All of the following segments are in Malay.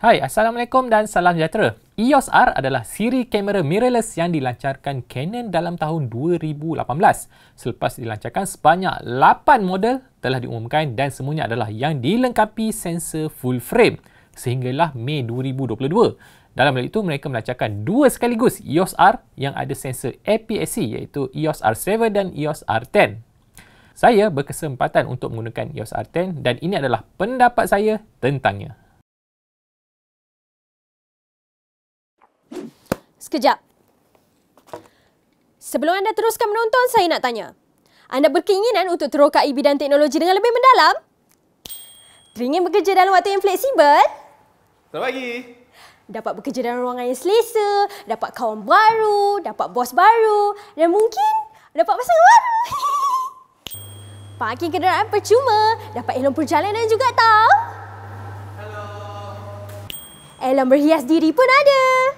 Hai, Assalamualaikum dan salam sejahtera. EOS R adalah siri kamera mirrorless yang dilancarkan Canon dalam tahun 2018. Selepas dilancarkan, sebanyak 8 model telah diumumkan dan semuanya adalah yang dilengkapi sensor full frame sehinggalah Mei 2022. Dalam hal itu, mereka melancarkan dua sekaligus EOS R yang ada sensor APS-C iaitu EOS R7 dan EOS R10. Saya berkesempatan untuk menggunakan EOS R10 dan ini adalah pendapat saya tentangnya. Sekejap. Sebelum anda teruskan menonton, saya nak tanya. Anda berkeinginan untuk terokai bidang teknologi dengan lebih mendalam? Teringin bekerja dalam waktu yang fleksibel? Selamat pagi. Dapat bekerja dalam ruangan yang selesa, dapat kawan baru, dapat bos baru dan mungkin dapat pasangan baru. Parking kenderaan percuma, dapat elon perjalanan juga tahu. Hello. Elon berhias diri pun ada.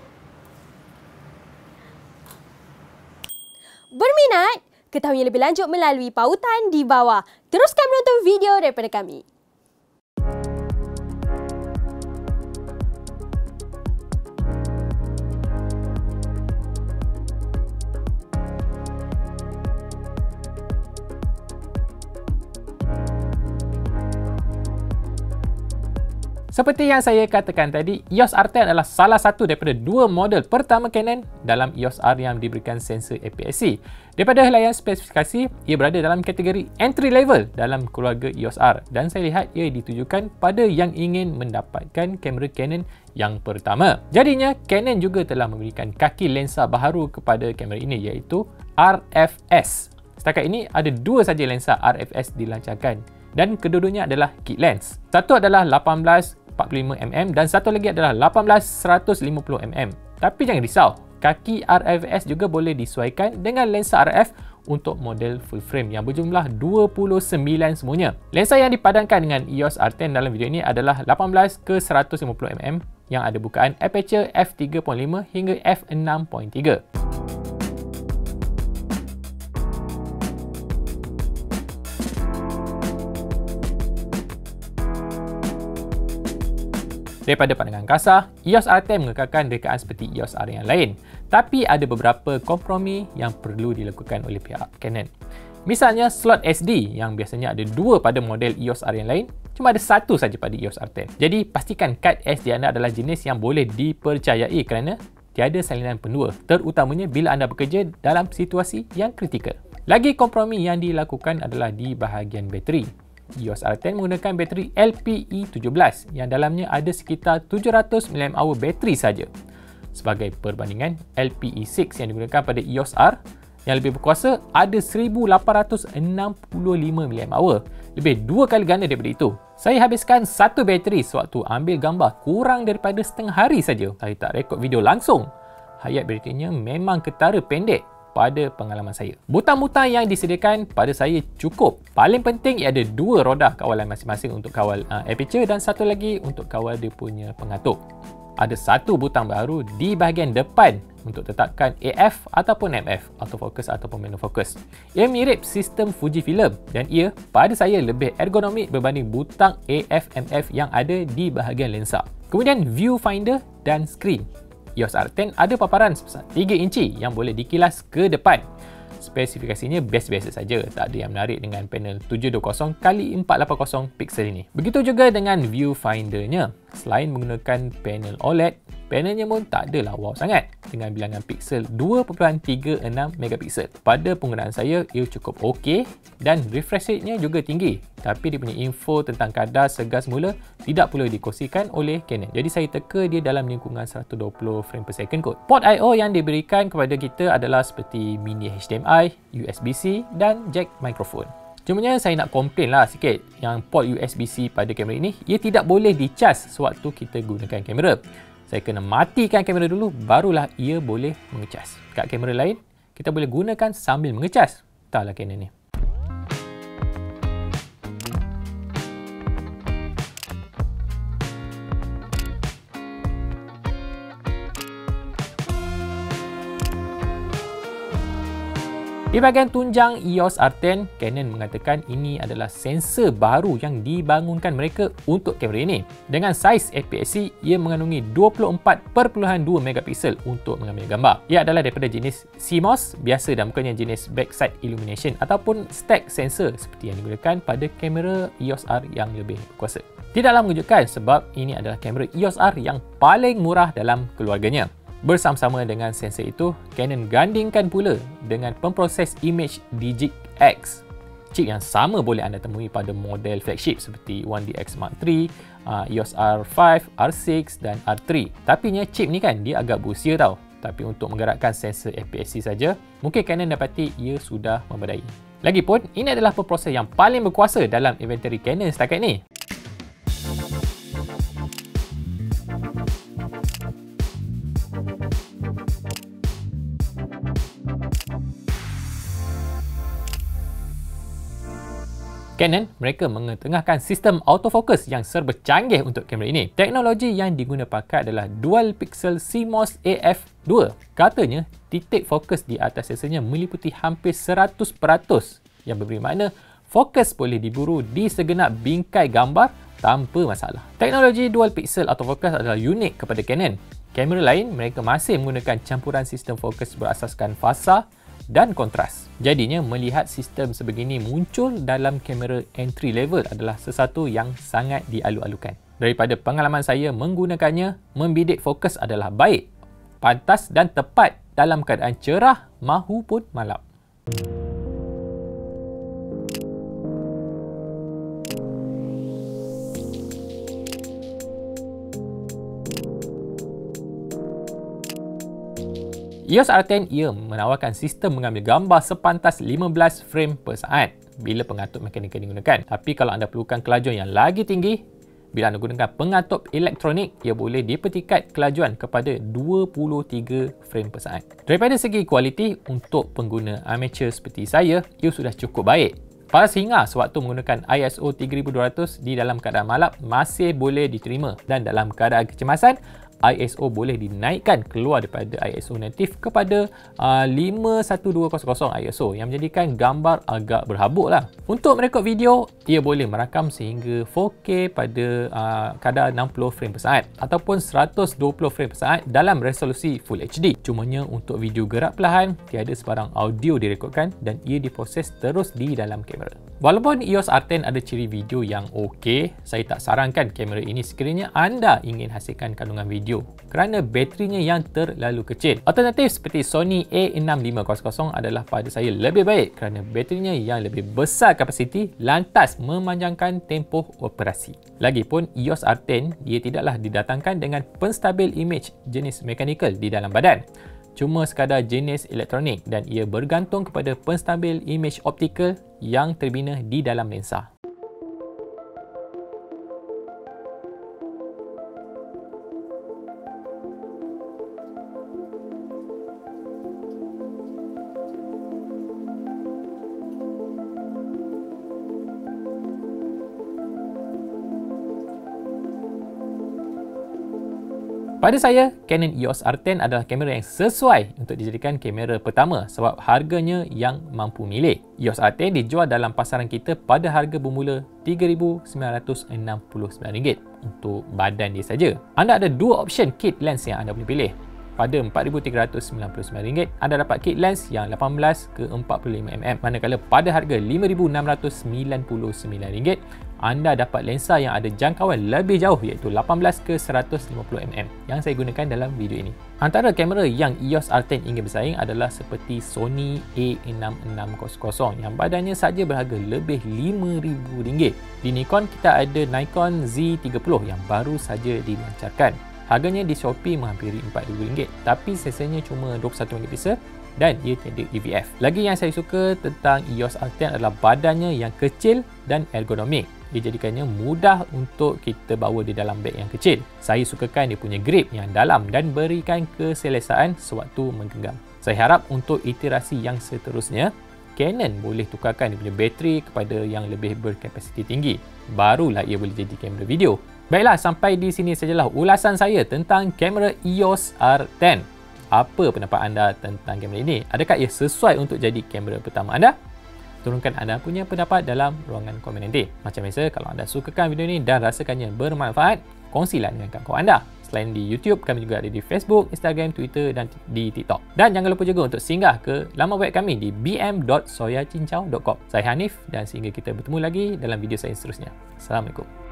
Berminat? Ketahui lebih lanjut melalui pautan di bawah. Teruskan menonton video daripada kami. Seperti yang saya katakan tadi, EOS R10 adalah salah satu daripada dua model pertama Canon dalam EOS R yang diberikan sensor APS-C. Daripada helaian spesifikasi, ia berada dalam kategori entry level dalam keluarga EOS R dan saya lihat ia ditujukan pada yang ingin mendapatkan kamera Canon yang pertama. Jadinya, Canon juga telah memberikan kaki lensa baharu kepada kamera ini iaitu RFS. Setakat ini ada dua saja lensa RFS dilancarkan dan kedua-duanya adalah kit lens. Satu adalah 18-45mm dan satu lagi adalah 18-150mm. Tapi jangan risau, kaki RFS juga boleh disesuaikan dengan lensa RF untuk model full frame yang berjumlah 29 semuanya. Lensa yang dipadankan dengan EOS R10 dalam video ini adalah 18-150mm yang ada bukaan aperture f3.5 hingga f6.3. Daripada pandangan kasar, EOS R10 mengekalkan rekaan seperti EOS R yang lain. Tapi ada beberapa kompromi yang perlu dilakukan oleh pihak Canon. Misalnya slot SD yang biasanya ada dua pada model EOS R yang lain, cuma ada satu saja pada EOS R10. Jadi pastikan kad SD anda adalah jenis yang boleh dipercayai kerana tiada salinan pendua, terutamanya bila anda bekerja dalam situasi yang kritikal. Lagi kompromi yang dilakukan adalah di bahagian bateri. EOS R10 menggunakan bateri LPE17 yang dalamnya ada sekitar 700 mAh bateri saja. Sebagai perbandingan, LPE6 yang digunakan pada EOS R yang lebih berkuasa ada 1865 mAh, lebih dua kali ganda daripada itu. Saya habiskan satu bateri sewaktu ambil gambar kurang daripada setengah hari saja. Saya tak rekod video langsung. Hayat baterinya memang ketara pendek pada pengalaman saya. Butang-butang yang disediakan pada saya cukup. Paling penting ia ada dua roda kawalan masing-masing untuk kawal aperture dan satu lagi untuk kawal dia punya pengatur. Ada satu butang baru di bahagian depan untuk tetapkan AF ataupun MF, autofocus ataupun manual focus. Ia mirip sistem Fujifilm dan ia pada saya lebih ergonomik berbanding butang AF MF yang ada di bahagian lensa. Kemudian viewfinder dan skrin. EOS R10 ada paparan sebesar 3 inci yang boleh dikilas ke depan. Spesifikasinya biasa-biasa saja, tak ada yang menarik dengan panel 720x480 pixel ini. Begitu juga dengan viewfindernya. Selain menggunakan panel OLED, panelnya pun tak adalah wow sangat dengan bilangan pixel 2.36 megapiksel. Pada penggunaan saya, ia cukup okey dan refresh rate-nya juga tinggi. Tapi dia punya info tentang kadar segar semula tidak perlu dikongsikan oleh Canon. Jadi saya teka dia dalam lingkungan 120 frame per second kot. Port I/O yang diberikan kepada kita adalah seperti mini HDMI, USB-C dan jack mikrofon. Cumanya saya nak komplain lah sikit yang port USB-C pada kamera ini, ia tidak boleh dicas sewaktu kita gunakan kamera. Saya kena matikan kamera dulu, barulah ia boleh mengecas. Kat kamera lain, kita boleh gunakan sambil mengecas. Entahlah Canon ni. Di bahagian tunjang EOS R10, Canon mengatakan ini adalah sensor baru yang dibangunkan mereka untuk kamera ini. Dengan saiz APS-C, ia mengandungi 24.2 megapiksel untuk mengambil gambar. Ia adalah daripada jenis CMOS biasa dan bukannya jenis backside illumination ataupun stack sensor seperti yang digunakan pada kamera EOS R yang lebih kuasa. Tidaklah mengejutkan sebab ini adalah kamera EOS R yang paling murah dalam keluarganya. Bersama-sama dengan sensor itu, Canon gandingkan pula dengan pemproses image Digic X. Chip yang sama boleh anda temui pada model flagship seperti 1DX Mark III, EOS R5, R6 dan R3. Tapi chip ni kan dia agak berusia tau. Tapi untuk menggerakkan sensor APS-C saja, mungkin Canon dapati ia sudah memadai. Lagipun, ini adalah pemproses yang paling berkuasa dalam inventory Canon setakat ni. Canon, mereka mengetengahkan sistem autofocus yang serba canggih untuk kamera ini. Teknologi yang diguna pakai adalah Dual Pixel CMOS AF2. Katanya, titik fokus di atas sensornya meliputi hampir 100%, yang memberi makna fokus boleh diburu di segenap bingkai gambar tanpa masalah. Teknologi Dual Pixel autofocus adalah unik kepada Canon. Kamera lain, mereka masih menggunakan campuran sistem fokus berasaskan fasa dan kontras. Jadinya, melihat sistem sebegini muncul dalam kamera entry level adalah sesuatu yang sangat dialu-alukan. Daripada pengalaman saya menggunakannya, membidik fokus adalah baik, pantas dan tepat dalam keadaan cerah mahupun malam. EOS R10 ia menawarkan sistem mengambil gambar sepantas 15 frame per saat bila pengatur mekanikal digunakan. Tapi kalau anda perlukan kelajuan yang lagi tinggi, bila anda gunakan pengatur elektronik, ia boleh dipertingkat kelajuan kepada 23 frame per saat. Daripada segi kualiti, untuk pengguna amateur seperti saya, ia sudah cukup baik. Paras hingar sewaktu menggunakan ISO 3200 di dalam keadaan malam masih boleh diterima, dan dalam keadaan kecemasan, ISO boleh dinaikkan keluar daripada ISO native kepada 51200 ISO yang menjadikan gambar agak berhabuk lah. Untuk merekod video, ia boleh merakam sehingga 4K pada kadar 60 frame per saat ataupun 120 frame per saat dalam resolusi Full HD. Cumanya untuk video gerak perlahan, tiada sebarang audio direkodkan dan ia diproses terus di dalam kamera. Walaupun EOS R10 ada ciri video yang okey, saya tak sarankan kamera ini sekiranya anda ingin hasilkan kandungan video kerana baterinya yang terlalu kecil. Alternatif seperti Sony A6500 adalah pada saya lebih baik kerana baterinya yang lebih besar kapasiti lantas memanjangkan tempoh operasi. Lagipun EOS R10 dia tidaklah didatangkan dengan penstabil image jenis mechanical di dalam badan. Cuma sekadar jenis elektronik dan ia bergantung kepada penstabil image optical yang terbina di dalam lensa. Pada saya, Canon EOS R10 adalah kamera yang sesuai untuk dijadikan kamera pertama sebab harganya yang mampu milik. EOS R10 dijual dalam pasaran kita pada harga bermula RM3,969 untuk badan dia saja. Anda ada dua option kit lens yang anda boleh pilih. Pada RM4,399, anda dapat kit lens yang 18 ke 45mm. Manakala pada harga RM5,699, anda dapat lensa yang ada jangkauan lebih jauh iaitu 18 ke 150mm yang saya gunakan dalam video ini. Antara kamera yang EOS R10 ingin bersaing adalah seperti Sony A6600 yang badannya saja berharga lebih RM5,000. Di Nikon kita ada Nikon Z30 yang baru saja dilancarkan. Harganya di Shopee menghampiri RM4,000 tapi sensornya cuma 21 megapixel dan ia tiada EVF. Lagi yang saya suka tentang EOS R10 adalah badannya yang kecil dan ergonomik. Ia jadikannya mudah untuk kita bawa di dalam beg yang kecil. Saya sukakan dia punya grip yang dalam dan berikan keselesaan sewaktu menggenggam. Saya harap untuk iterasi yang seterusnya, Canon boleh tukarkan dia punya bateri kepada yang lebih berkapasiti tinggi. Barulah ia boleh jadi kamera video. Baiklah, sampai di sini sajalah ulasan saya tentang kamera EOS R10. Apa pendapat anda tentang kamera ini? Adakah ia sesuai untuk jadi kamera pertama anda? Turunkan anda punya pendapat dalam ruangan komen nanti. Macam biasa, kalau anda sukakan video ini dan rasakannya bermanfaat, kongsilah dengan kawan-kawan anda. Selain di YouTube, kami juga ada di Facebook, Instagram, Twitter dan di TikTok. Dan jangan lupa juga untuk singgah ke laman web kami di bm.soyacincau.com. Saya Hanif dan sehingga kita bertemu lagi dalam video saya seterusnya. Assalamualaikum.